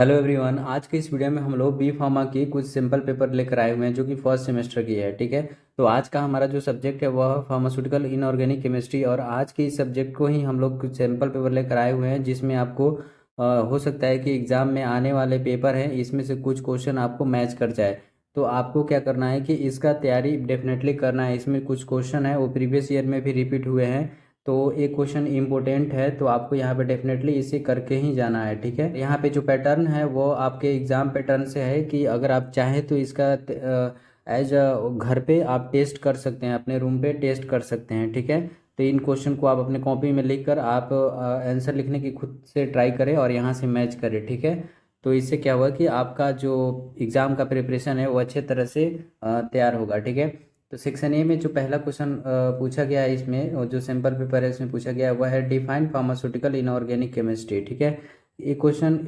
Hello everyone, आज के इस वीडियो में हम लोग बी फार्मा की कुछ सिंपल पेपर लेकर आए हुए हैं जो कि फर्स्ट सेमेस्टर की है। ठीक है, तो आज का हमारा जो सब्जेक्ट है वह फार्मास्यूटिकल इनऑर्गेनिक केमिस्ट्री, और आज के इस सब्जेक्ट को ही हम लोग कुछ सिंपल पेपर लेकर आए हुए हैं जिसमें आपको हो सकता है कि एग्जाम में आने वाले पेपर हैं इसमें से कुछ क्वेश्चन आपको मैच कर जाए। तो आपको क्या करना है कि इसका तैयारी डेफिनेटली करना है। इसमें कुछ क्वेश्चन है वो प्रीवियस ईयर में भी रिपीट हुए हैं, तो एक क्वेश्चन इम्पोर्टेंट है, तो आपको यहाँ पे डेफिनेटली इसे करके ही जाना है। ठीक है, यहाँ पे जो पैटर्न है वो आपके एग्ज़ाम पैटर्न से है कि अगर आप चाहें तो इसका एज घर पे आप टेस्ट कर सकते हैं, अपने रूम पे टेस्ट कर सकते हैं। ठीक है, तो इन क्वेश्चन को आप अपने कॉपी में लिख कर आप आंसर लिखने की खुद से ट्राई करें और यहाँ से मैच करें। ठीक है, तो इससे क्या हुआ कि आपका जो एग्ज़ाम का प्रिपरेशन है वो अच्छे तरह से तैयार होगा। ठीक है, तो सेक्शन ए में जो पहला क्वेश्चन पूछा गया है इसमें, और जो सैम्पल पेपर है इसमें पूछा गया है वह है डिफाइन फार्मास्यूटिकल इनऑर्गेनिक केमिस्ट्री। ठीक है, ये क्वेश्चन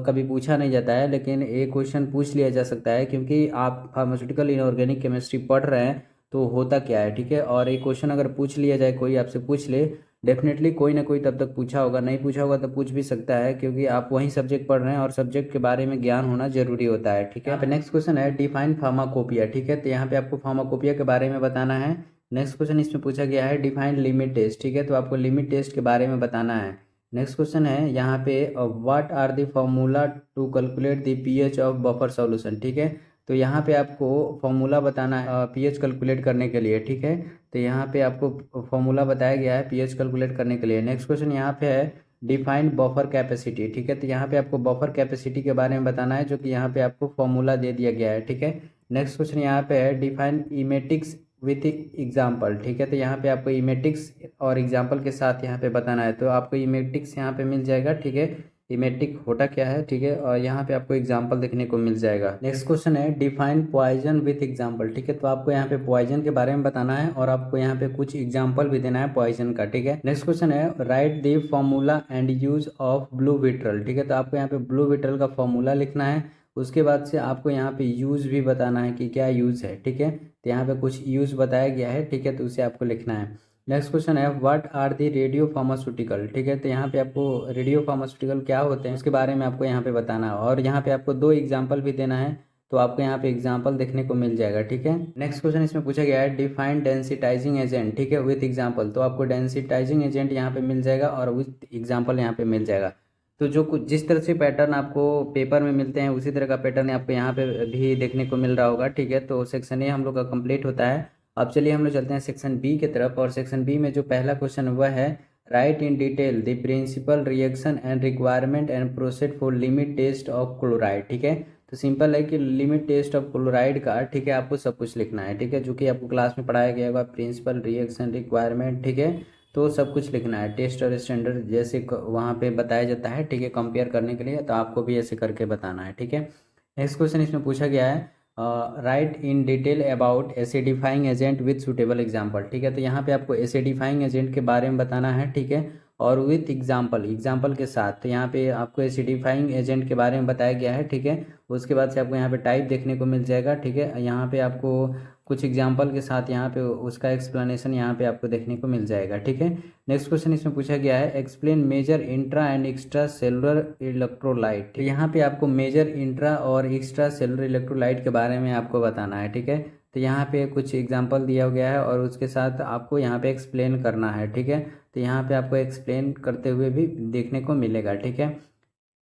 कभी पूछा नहीं जाता है लेकिन ये क्वेश्चन पूछ लिया जा सकता है क्योंकि आप फार्मास्यूटिकल इनऑर्गेनिक केमिस्ट्री पढ़ रहे हैं तो होता क्या है। ठीक है, और ये क्वेश्चन अगर पूछ लिया जाए, कोई आपसे पूछ ले, डेफिनेटली कोई ना कोई तब तक पूछा होगा, नहीं पूछा होगा तो पूछ भी सकता है क्योंकि आप वही सब्जेक्ट पढ़ रहे हैं और सब्जेक्ट के बारे में ज्ञान होना जरूरी होता है। ठीक है, यहाँ पे नेक्स्ट क्वेश्चन है डिफाइन फार्माकोपिया। ठीक है, तो यहाँ पे आपको फार्माकोपिया के बारे में बताना है। नेक्स्ट क्वेश्चन इसमें पूछा गया है डिफाइन लिमिट टेस्ट। ठीक है, तो आपको लिमिट टेस्ट के बारे में बताना है। नेक्स्ट क्वेश्चन है यहाँ पे what are the formula to calculate the pH of buffer solution. ठीक है, तो यहाँ पे आपको फॉर्मूला बताना है पीएच कैलकुलेट करने के लिए। ठीक है, तो यहाँ पे आपको फॉर्मूला बताया गया है पीएच कैलकुलेट करने के लिए। नेक्स्ट क्वेश्चन यहाँ पे है डिफाइन बफर कैपेसिटी। ठीक है, तो यहाँ पे आपको बफर कैपेसिटी के बारे में बताना है जो कि यहाँ पे आपको फॉर्मूला दे दिया गया है। ठीक है, नेक्स्ट क्वेश्चन यहाँ पे है डिफाइन इमेटिक्स विथ एग्जाम्पल। ठीक है, तो यहाँ पे आपको इमेटिक्स और एग्जाम्पल के साथ यहाँ पे बताना है, तो आपको इमेटिक्स यहाँ पे मिल जाएगा। ठीक है, इमेटिक होता क्या है। ठीक है, और यहाँ पे आपको एग्जाम्पल देखने को मिल जाएगा। नेक्स्ट क्वेश्चन है डिफाइन पॉइजन विथ एग्जाम्पल। ठीक है, तो आपको यहाँ पे पॉइजन के बारे में बताना है और आपको यहाँ पे कुछ एग्जाम्पल भी देना है पॉइजन का। ठीक है, नेक्स्ट क्वेश्चन है right the formula and use of blue vitriol. ठीक है, तो आपको यहाँ पे ब्लू विट्रल का फॉर्मूला लिखना है, उसके बाद से आपको यहाँ पे यूज भी बताना है कि क्या यूज है। ठीक है, तो यहाँ पे कुछ यूज बताया गया है। ठीक है, तो उसे आपको लिखना है। नेक्स्ट क्वेश्चन है what are the radio pharmaceutical. ठीक है, तो यहाँ पे आपको रेडियो फार्मास्यूटिकल क्या होते हैं उसके बारे में आपको यहाँ पे बताना है, और यहाँ पे आपको दो एग्जाम्पल भी देना है, तो आपको यहाँ पे एग्जाम्पल देखने को मिल जाएगा। ठीक है, नेक्स्ट क्वेश्चन इसमें पूछा गया है डिफाइन डेंसिटाइजिंग एजेंट। ठीक है, विथ एग्जाम्पल, तो आपको डेंसिटाइजिंग एजेंट यहाँ पे मिल जाएगा और विथ एग्जाम्पल यहाँ पे मिल जाएगा। तो जो कुछ जिस तरह से पैटर्न आपको पेपर में मिलते हैं उसी तरह का पैटर्न आपको यहाँ पे भी देखने को मिल रहा होगा। ठीक है, तो सेक्शन ए हम लोग का कंप्लीट होता है। अब चलिए हम लोग चलते हैं सेक्शन बी की तरफ, और सेक्शन बी में जो पहला क्वेश्चन वह है write in detail the principle reaction and requirement and process for limit test of chloride. ठीक है, तो सिंपल है कि लिमिट टेस्ट ऑफ क्लोराइड का, ठीक है, आपको सब कुछ लिखना है। ठीक है, जो कि आपको क्लास में पढ़ाया गया होगा, प्रिंसिपल रिएक्शन रिक्वायरमेंट। ठीक है, तो सब कुछ लिखना है, टेस्ट और स्टैंडर्ड जैसे वहाँ पे बताया जाता है। ठीक है, कंपेयर करने के लिए, तो आपको भी ऐसे करके बताना है। ठीक है, नेक्स्ट क्वेश्चन इसमें पूछा गया है write in detail about acidifying agent with suitable example. ठीक है, तो यहाँ पे आपको एसिडिफाइंग एजेंट के बारे में बताना है। ठीक है, और विथ एग्जाम्पल, एग्जाम्पल के साथ, तो यहाँ पे आपको एसिडिफाइंग एजेंट के बारे में बताया गया है। ठीक है, उसके बाद से आपको यहाँ पे टाइप देखने को मिल जाएगा। ठीक है, यहाँ पे आपको कुछ एग्जाम्पल के साथ यहाँ पे उसका एक्सप्लेनेशन यहाँ पे आपको देखने को मिल जाएगा। ठीक है, नेक्स्ट क्वेश्चन इसमें पूछा गया है explain major intra and extra cellular electrolyte. तो यहाँ पे आपको मेजर इंट्रा और एक्स्ट्रा सेलुलर इलेक्ट्रोलाइट के बारे में आपको बताना है। ठीक है, तो यहाँ पे कुछ एग्जाम्पल दिया गया है और उसके साथ आपको यहाँ पे एक्सप्लेन करना है। ठीक है, तो यहाँ पे आपको एक्सप्लेन करते हुए भी देखने को मिलेगा। ठीक है,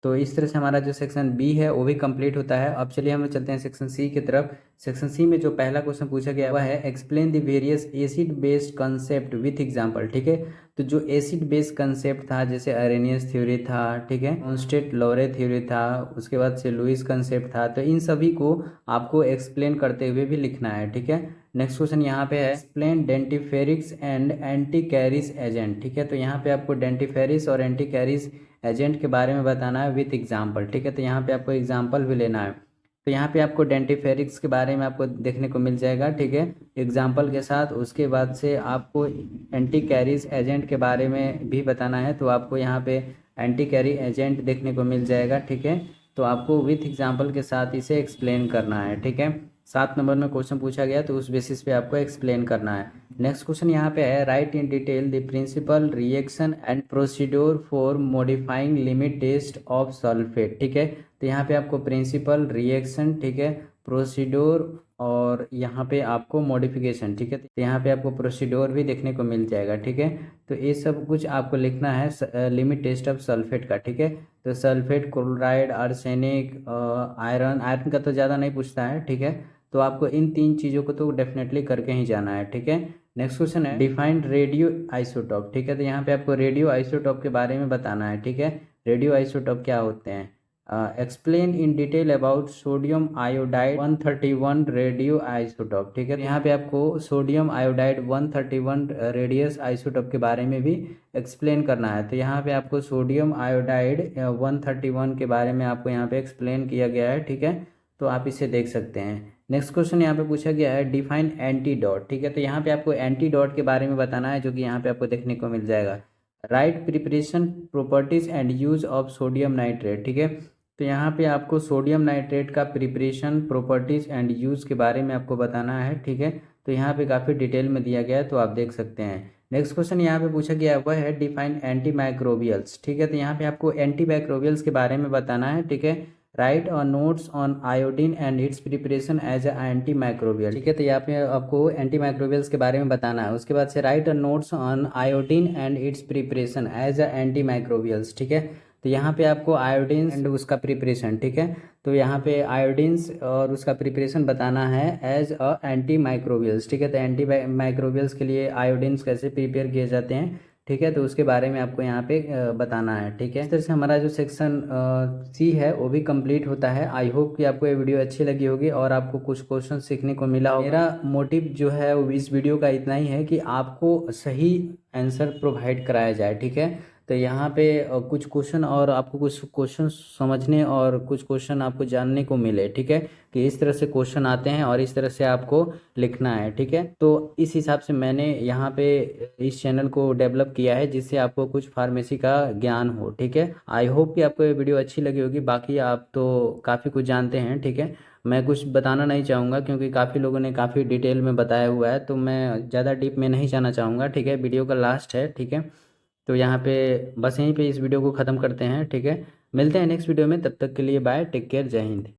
तो इस तरह से हमारा जो सेक्शन बी है वो भी कंप्लीट होता है। अब चलिए हम लोग चलते हैं सेक्शन सी की तरफ। सेक्शन सी में जो पहला क्वेश्चन पूछा गया हुआ है explain the various acid based concept with example. ठीक है, तो जो एसिड बेस्ड कंसेप्ट था जैसे अरेनियस थ्योरी था, ठीक है, कॉन्स्टेंट लोरे थ्योरी था, उसके बाद से लुईस कंसेप्ट था, तो इन सभी को आपको एक्सप्लेन करते हुए भी लिखना है। ठीक है, नेक्स्ट क्वेश्चन यहाँ पे है एक्सप्लेन डेंटिफेरिक्स एंड एंटी कैरिस एजेंट। ठीक है, तो यहाँ पे आपको डेंटिफेरिस और एंटी कैरिस एजेंट के बारे में बताना है विथ एग्जाम्पल। ठीक है, तो यहाँ पे आपको एग्जाम्पल भी लेना है, तो यहाँ पे आपको डेंटिफेरिक्स के बारे में आपको देखने को मिल जाएगा। ठीक है, एग्जाम्पल के साथ, उसके बाद से आपको एंटी कैरिस एजेंट के बारे में भी बताना है, तो आपको यहाँ पे एंटी कैरी एजेंट देखने को मिल जाएगा। ठीक है, तो आपको विथ एग्जाम्पल के साथ इसे एक्सप्लेन करना है। ठीक है, 7 नंबर में क्वेश्चन पूछा गया तो उस बेसिस पे आपको एक्सप्लेन करना है। नेक्स्ट क्वेश्चन यहाँ पे है write in detail the principle reaction and procedure for modifying limit test of sulphate. ठीक है, तो यहाँ पे आपको प्रिंसिपल, रिएक्शन, ठीक है, प्रोसीड्योर और यहाँ पे आपको मॉडिफिकेशन, ठीक है। तो यहाँ पे आपको प्रोसीड्योर भी देखने को मिल जाएगा, ठीक है। तो ये सब कुछ आपको लिखना है लिमिट टेस्ट ऑफ सल्फेट का, ठीक है। तो sulphate, chloride, arsenic, iron, iron का तो ज़्यादा नहीं पूछता है, ठीक है। तो आपको इन 3 चीज़ों को तो डेफिनेटली करके ही जाना है, ठीक है। नेक्स्ट क्वेश्चन है डिफाइंड रेडियो आइसोटॉप, ठीक है। तो यहाँ पे आपको रेडियो आइसोटॉप के बारे में बताना है, ठीक है। रेडियो आइसोटॉप क्या होते हैं, explain in detail about sodium iodide 131 radio isotope, ठीक है। तो यहाँ पे आपको सोडियम आयोडाइड 131 रेडियस आइसोटॉप के बारे में भी एक्सप्लेन करना है। तो यहाँ पे आपको सोडियम आयोडाइड 131 के बारे में आपको यहाँ पे एक्सप्लेन किया गया है, ठीक है। तो आप इसे देख सकते हैं। नेक्स्ट क्वेश्चन यहाँ पे पूछा गया है डिफाइन एंटीडॉट, ठीक है। तो यहाँ पे आपको एंटीडॉट के बारे में बताना है, जो कि यहाँ पे आपको देखने को मिल जाएगा। Right preparation, properties and use of sodium nitrate, ठीक है। तो यहाँ पे आपको सोडियम नाइट्रेट का प्रिपरेशन, प्रॉपर्टीज एंड यूज के बारे में आपको बताना है, ठीक है। तो यहाँ पे काफ़ी डिटेल में दिया गया है, तो आप देख सकते हैं। नेक्स्ट क्वेश्चन यहाँ पे पूछा गया है वह है डिफाइन एंटी माइक्रोबियल्स, ठीक है। तो यहाँ पे आपको एंटी माइक्रोबियल्स के बारे में बताना है, ठीक है। राइट और notes on iodine and its preparation as a anti microbial, ठीक है। तो यहाँ पे आपको एंटी माइक्रोबियल्स के बारे में बताना है। उसके बाद से राइट और notes on iodine and its preparation as a anti microbials, ठीक है। तो यहाँ पे आपको आयोडीन एंड उसका प्रिपरेशन, ठीक है। तो यहाँ पे आयोडीन्स और उसका प्रिपरेशन बताना है एज अ एंटी माइक्रोबियल्स, ठीक है। तो एंटी माइक्रोबियल्स के लिए आयोडीन्स कैसे प्रिपेयर किए जाते हैं, ठीक है। तो उसके बारे में आपको यहाँ पे बताना है, ठीक है। इस तरह से हमारा जो सेक्शन सी है वो भी कंप्लीट होता है। आई होप कि आपको ये वीडियो अच्छी लगी होगी और आपको कुछ क्वेश्चन सीखने को मिला होगा। मेरा मोटिव जो है वो इस वीडियो का इतना ही है कि आपको सही आंसर प्रोवाइड कराया जाए, ठीक है। तो यहाँ पे कुछ क्वेश्चन और आपको कुछ क्वेश्चन समझने और कुछ क्वेश्चन आपको जानने को मिले, ठीक है, कि इस तरह से क्वेश्चन आते हैं और इस तरह से आपको लिखना है, ठीक है। तो इस हिसाब से मैंने यहाँ पे इस चैनल को डेवलप किया है, जिससे आपको कुछ फार्मेसी का ज्ञान हो, ठीक है। आई होप कि आपको ये वीडियो अच्छी लगी होगी। बाकी आप तो काफ़ी कुछ जानते हैं, ठीक है। मैं कुछ बताना नहीं चाहूँगा क्योंकि काफ़ी लोगों ने काफ़ी डिटेल में बताया हुआ है, तो मैं ज़्यादा डीप में नहीं जाना चाहूँगा, ठीक है। वीडियो का लास्ट है, ठीक है। तो यहाँ पे बस यहीं पे इस वीडियो को ख़त्म करते हैं, ठीक है। मिलते हैं नेक्स्ट वीडियो में, तब तक के लिए बाय, टेक केयर, जय हिंद।